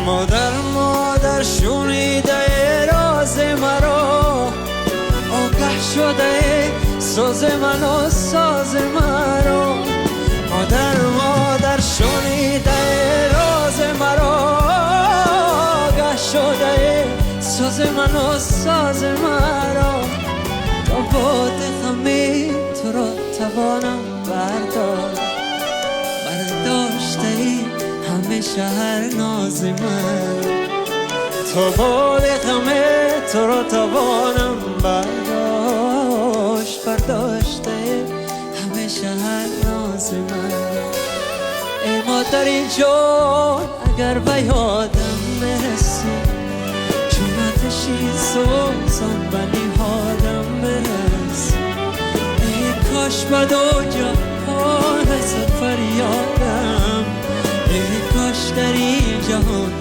مادر شنیده راز مرا، آگه شده ساز من و ساز مرا. مادر شنیده راز مرا، آگه شده ساز من و ساز مرا. تا باد غمی تو را توانم برداشته ای همیشه هر ناز من. تا باد غمی تو را توانم برداشته ای همیشه هر ناز من. ای مادری جان اگر به یادم برسی، چون آتشی سوزان به نهادم برسی. ای کاش به دو جهان رسد فریادم، ای کاش در این جهان